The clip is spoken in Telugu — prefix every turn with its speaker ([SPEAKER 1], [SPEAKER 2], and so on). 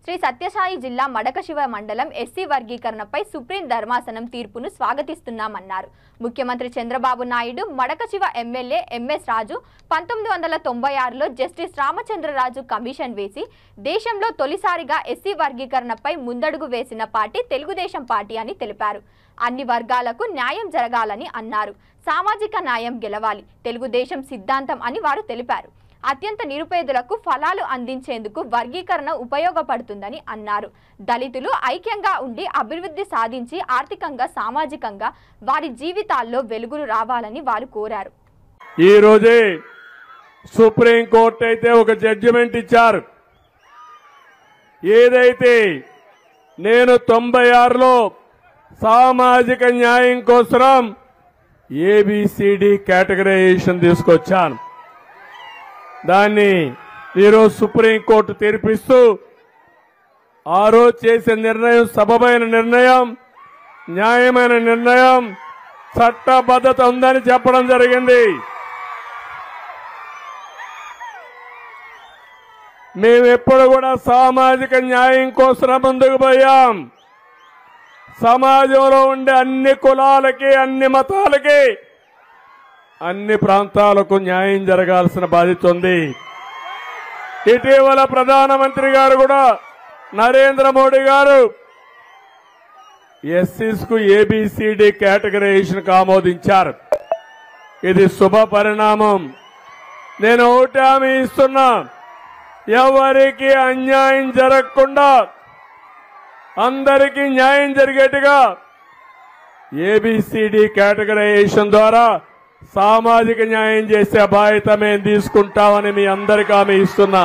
[SPEAKER 1] శ్రీ సత్యసాయి జిల్లా మడకశివ మండలం ఎస్సీ వర్గీకరణపై సుప్రీం ధర్మాసనం తీర్పును స్వాగతిస్తున్నామన్నారు. ముఖ్యమంత్రి చంద్రబాబు నాయుడు మడకశివ ఎమ్మెల్యే ఎంఎస్ రాజు 1996లో జస్టిస్ రామచంద్రరాజు కమిషన్ వేసి దేశంలో తొలిసారిగా ఎస్సీ వర్గీకరణపై ముందడుగు వేసిన పార్టీ తెలుగుదేశం పార్టీ అని తెలిపారు. అన్ని వర్గాలకు న్యాయం జరగాలని అన్నారు. సామాజిక న్యాయం గెలవాలి తెలుగుదేశం సిద్ధాంతం అని వారు తెలిపారు. అత్యంత నిరుపేదలకు ఫలాలు అందించేందుకు వర్గీకరణ ఉపయోగపడుతుందని అన్నారు. దళితులు ఐక్యంగా ఉండి అభివృద్ధి సాధించి ఆర్థికంగా సామాజికంగా వారి జీవితాల్లో వెలుగులు రావాలని వారు కోరారు.
[SPEAKER 2] ఈ రోజే సుప్రీం కోర్టు అయితే ఒక జడ్జిమెంట్ ఇచ్చారు. ఏదైతే నేను 96లో సామాజిక న్యాయం కోసం ఏబిసిడి కేటగరైజేషన్ తీసుకొచ్చాను. దాన్ని ఈరోజు సుప్రీంకోర్టు తీర్పిస్తూ ఆ రోజు చేసిన నిర్ణయం సబబైన నిర్ణయం, న్యాయమైన నిర్ణయం, చట్టబద్ధత ఉందని చెప్పడం జరిగింది. మేమెప్పుడు కూడా సామాజిక న్యాయం కోసం ముందుకు పోయాం. సమాజంలో ఉండే అన్ని కులాలకి, అన్ని మతాలకి, అన్ని ప్రాంతాలకు న్యాయం జరగాల్సిన బాధ్యత ఉంది. ఇటీవల ప్రధానమంత్రి గారు కూడా నరేంద్ర మోడీ గారు ఎస్సీస్కు ఏబిసిడి కేటగరైజేషన్ ఆమోదించారు. ఇది శుభ పరిణామం. నేను ఒకటి హామీ ఇస్తున్నా, ఎవరికి అన్యాయం జరగకుండా అందరికీ న్యాయం జరిగేట్టుగా ఏబిసిడి కేటగరైజేషన్ ద్వారా సామాజిక న్యాయం చేసే బాధ్యత మేము తీసుకుంటామని మీ అందరికీ హామీ ఇస్తున్నా.